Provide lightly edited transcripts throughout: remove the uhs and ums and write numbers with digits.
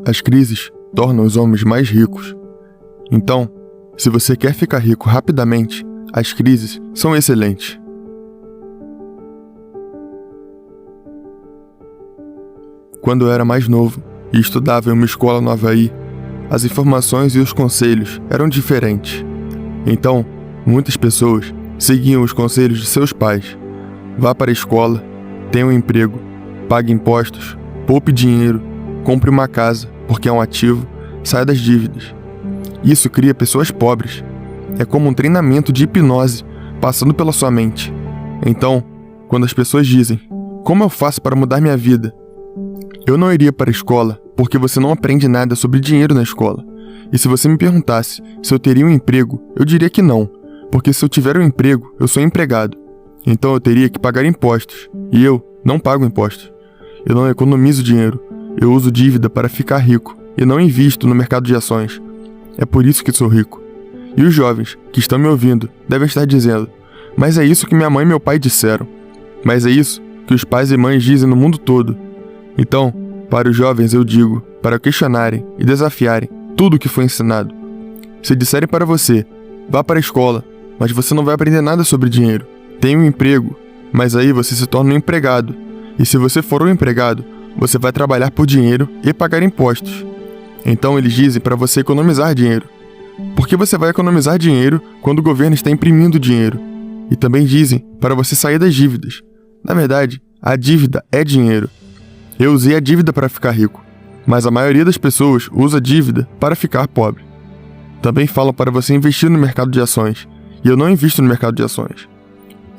As crises tornam os homens mais ricos. Então, se você quer ficar rico rapidamente, as crises são excelentes. Quando eu era mais novo e estudava em uma escola no Havaí, as informações e os conselhos eram diferentes. Então, muitas pessoas seguiam os conselhos de seus pais. Vá para a escola, tenha um emprego, pague impostos, poupe dinheiro, compre uma casa, porque é um ativo, saia das dívidas. Isso cria pessoas pobres. É como um treinamento de hipnose passando pela sua mente. Então, quando as pessoas dizem, como eu faço para mudar minha vida? Eu não iria para a escola porque você não aprende nada sobre dinheiro na escola. E se você me perguntasse se eu teria um emprego, eu diria que não, porque se eu tiver um emprego, eu sou empregado. Então eu teria que pagar impostos, e eu não pago impostos. Eu não economizo dinheiro, eu uso dívida para ficar rico, e não invisto no mercado de ações. É por isso que sou rico. E os jovens que estão me ouvindo devem estar dizendo, mas é isso que minha mãe e meu pai disseram. Mas é isso que os pais e mães dizem no mundo todo. Então, para os jovens eu digo, para questionarem e desafiarem tudo o que foi ensinado. Se disserem para você, vá para a escola, mas você não vai aprender nada sobre dinheiro. Tenha um emprego, mas aí você se torna um empregado. E se você for um empregado, você vai trabalhar por dinheiro e pagar impostos. Então eles dizem para você economizar dinheiro. Porque você vai economizar dinheiro quando o governo está imprimindo dinheiro. E também dizem para você sair das dívidas. Na verdade, a dívida é dinheiro. Eu usei a dívida para ficar rico, mas a maioria das pessoas usa a dívida para ficar pobre. Também falam para você investir no mercado de ações, e eu não invisto no mercado de ações.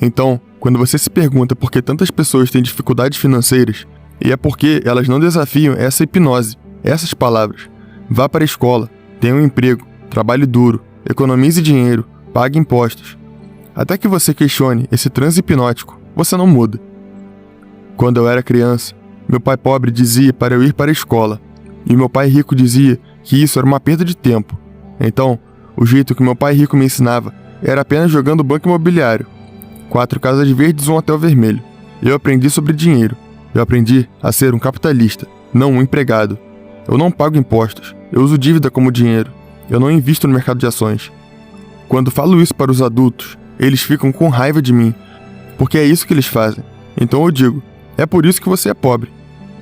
Então, quando você se pergunta por que tantas pessoas têm dificuldades financeiras, e é porque elas não desafiam essa hipnose, essas palavras. Vá para a escola, tenha um emprego, trabalhe duro, economize dinheiro, pague impostos. Até que você questione esse transe hipnótico, você não muda. Quando eu era criança, meu pai pobre dizia para eu ir para a escola, e meu pai rico dizia que isso era uma perda de tempo. Então, o jeito que meu pai rico me ensinava era apenas jogando banco imobiliário. 4 casas verdes e um hotel vermelho. Eu aprendi sobre dinheiro. Eu aprendi a ser um capitalista, não um empregado. Eu não pago impostos. Eu uso dívida como dinheiro. Eu não invisto no mercado de ações. Quando falo isso para os adultos, eles ficam com raiva de mim, porque é isso que eles fazem. Então eu digo, é por isso que você é pobre.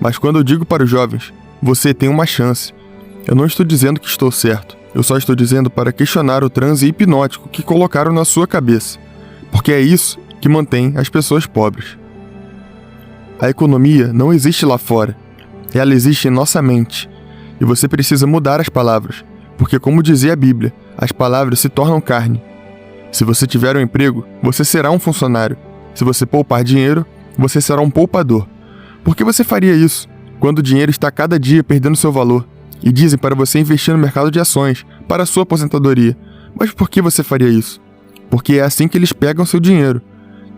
Mas quando eu digo para os jovens, você tem uma chance. Eu não estou dizendo que estou certo. Eu só estou dizendo para questionar o transe hipnótico que colocaram na sua cabeça. Porque é isso que mantém as pessoas pobres. A economia não existe lá fora. Ela existe em nossa mente. E você precisa mudar as palavras. Porque, como dizia a Bíblia, as palavras se tornam carne. Se você tiver um emprego, você será um funcionário. Se você poupar dinheiro, você será um poupador. Por que você faria isso, quando o dinheiro está cada dia perdendo seu valor? E dizem para você investir no mercado de ações, para a sua aposentadoria. Mas por que você faria isso? Porque é assim que eles pegam seu dinheiro.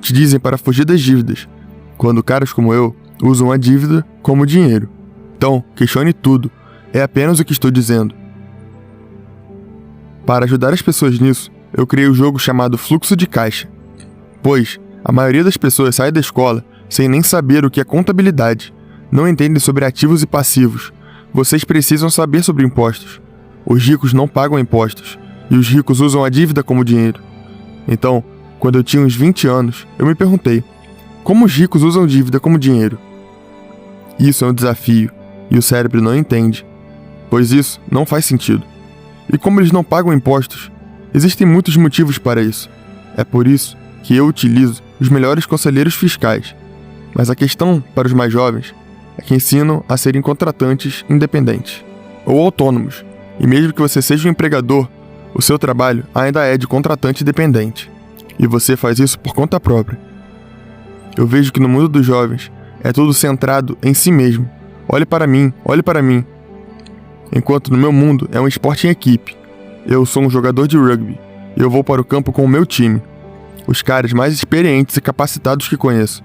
Te dizem para fugir das dívidas, quando caras como eu usam a dívida como dinheiro. Então, questione tudo. É apenas o que estou dizendo. Para ajudar as pessoas nisso, eu criei um jogo chamado Fluxo de Caixa. Pois, a maioria das pessoas sai da escola sem nem saber o que é contabilidade. Não entendem sobre ativos e passivos. Vocês precisam saber sobre impostos. Os ricos não pagam impostos, e os ricos usam a dívida como dinheiro. Então, quando eu tinha uns 20 anos, eu me perguntei, como os ricos usam dívida como dinheiro? Isso é um desafio, e o cérebro não entende, pois isso não faz sentido. E como eles não pagam impostos, existem muitos motivos para isso. É por isso que eu utilizo os melhores conselheiros fiscais. Mas a questão para os mais jovens é que ensinam a serem contratantes independentes ou autônomos. E mesmo que você seja um empregador, o seu trabalho ainda é de contratante dependente. E você faz isso por conta própria. Eu vejo que no mundo dos jovens é tudo centrado em si mesmo. Olhe para mim, olhe para mim. Enquanto no meu mundo é um esporte em equipe. Eu sou um jogador de rugby e eu vou para o campo com o meu time. Os caras mais experientes e capacitados que conheço.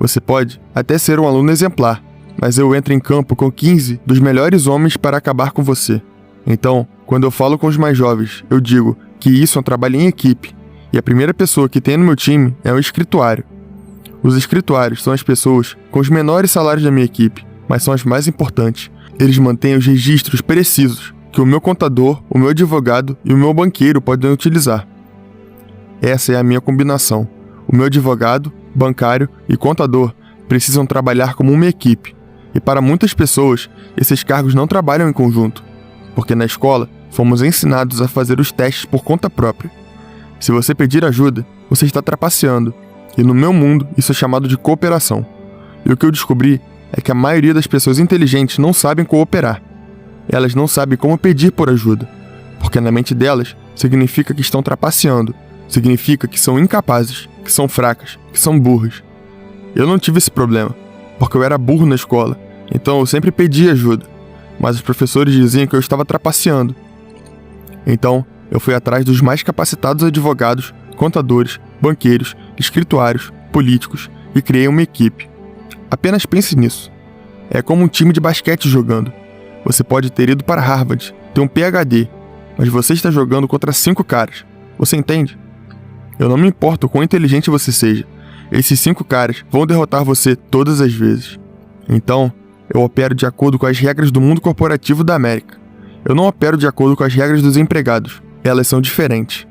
Você pode até ser um aluno exemplar, mas eu entro em campo com 15 dos melhores homens para acabar com você. Então, quando eu falo com os mais jovens, eu digo que isso é um trabalho em equipe, e a primeira pessoa que tem no meu time é um escrituário. Os escrituários são as pessoas com os menores salários da minha equipe, mas são as mais importantes. Eles mantêm os registros precisos que o meu contador, o meu advogado e o meu banqueiro podem utilizar. Essa é a minha combinação. O meu advogado, bancário e contador precisam trabalhar como uma equipe. E para muitas pessoas, esses cargos não trabalham em conjunto, porque na escola fomos ensinados a fazer os testes por conta própria. Se você pedir ajuda, você está trapaceando, e no meu mundo isso é chamado de cooperação. E o que eu descobri é que a maioria das pessoas inteligentes não sabem cooperar. Elas não sabem como pedir por ajuda, porque na mente delas significa que estão trapaceando, significa que são incapazes, que são fracas, que são burras. Eu não tive esse problema, porque eu era burro na escola, então eu sempre pedi ajuda, mas os professores diziam que eu estava trapaceando. Então, eu fui atrás dos mais capacitados advogados, contadores, banqueiros, escrituários, políticos e criei uma equipe. Apenas pense nisso. É como um time de basquete jogando. Você pode ter ido para Harvard, ter um PhD, mas você está jogando contra 5 caras. Você entende? Eu não me importo o quão inteligente você seja. Esses 5 caras vão derrotar você todas as vezes. Então, eu opero de acordo com as regras do mundo corporativo da América. Eu não opero de acordo com as regras dos empregados. Elas são diferentes.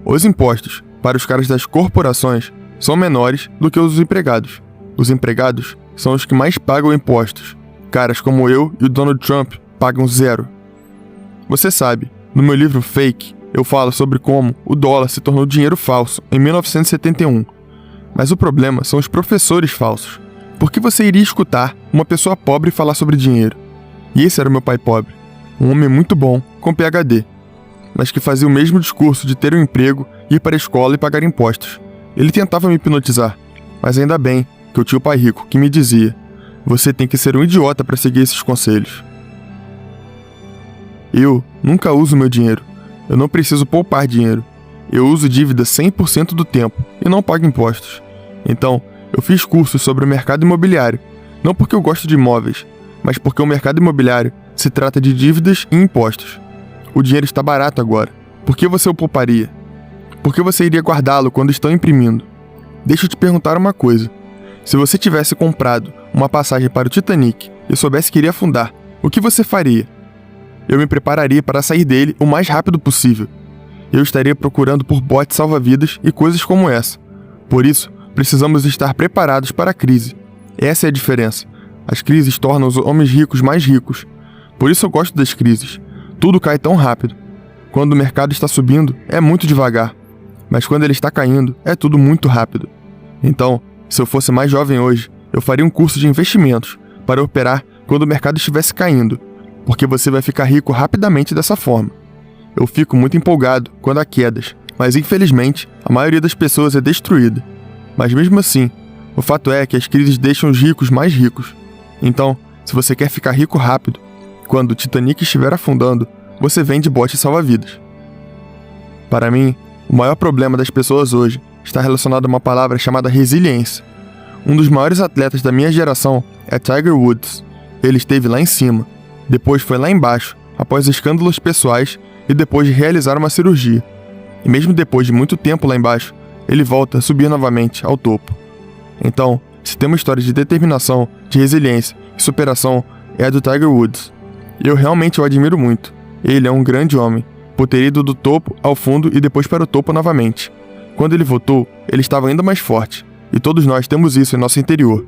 Os impostos para os caras das corporações são menores do que os dos empregados. Os empregados são os que mais pagam impostos. Caras como eu e o Donald Trump pagam 0. Você sabe, no meu livro Fake, eu falo sobre como o dólar se tornou dinheiro falso em 1971. Mas o problema são os professores falsos. Por que você iria escutar uma pessoa pobre falar sobre dinheiro? E esse era o meu pai pobre, um homem muito bom, com PhD, mas que fazia o mesmo discurso de ter um emprego, ir para a escola e pagar impostos. Ele tentava me hipnotizar, mas ainda bem que eu tinha o pai rico que me dizia: você tem que ser um idiota para seguir esses conselhos. Eu nunca uso meu dinheiro. Eu não preciso poupar dinheiro. Eu uso dívida 100% do tempo e não pago impostos. Então, eu fiz cursos sobre o mercado imobiliário, não porque eu gosto de imóveis, mas porque o mercado imobiliário se trata de dívidas e impostos. O dinheiro está barato agora. Por que você o pouparia? Por que você iria guardá-lo quando estão imprimindo? Deixa eu te perguntar uma coisa. Se você tivesse comprado uma passagem para o Titanic e soubesse que iria afundar, o que você faria? Eu me prepararia para sair dele o mais rápido possível. Eu estaria procurando por botes salva-vidas e coisas como essa. Por isso, precisamos estar preparados para a crise. Essa é a diferença. As crises tornam os homens ricos mais ricos. Por isso eu gosto das crises. Tudo cai tão rápido. Quando o mercado está subindo, é muito devagar. Mas quando ele está caindo, é tudo muito rápido. Então, se eu fosse mais jovem hoje, eu faria um curso de investimentos para operar quando o mercado estivesse caindo, porque você vai ficar rico rapidamente dessa forma. Eu fico muito empolgado quando há quedas, mas infelizmente a maioria das pessoas é destruída. Mas mesmo assim, o fato é que as crises deixam os ricos mais ricos. Então, se você quer ficar rico rápido, quando o Titanic estiver afundando, você vende bote salva-vidas. Para mim, o maior problema das pessoas hoje está relacionado a uma palavra chamada resiliência. Um dos maiores atletas da minha geração é Tiger Woods. Ele esteve lá em cima, depois foi lá embaixo, após escândalos pessoais e depois de realizar uma cirurgia. E mesmo depois de muito tempo lá embaixo, ele volta a subir novamente ao topo. Então, se tem uma história de determinação, de resiliência e superação, é a do Tiger Woods. Eu realmente o admiro muito. Ele é um grande homem, por ter ido do topo ao fundo e depois para o topo novamente. Quando ele voltou, ele estava ainda mais forte, e todos nós temos isso em nosso interior.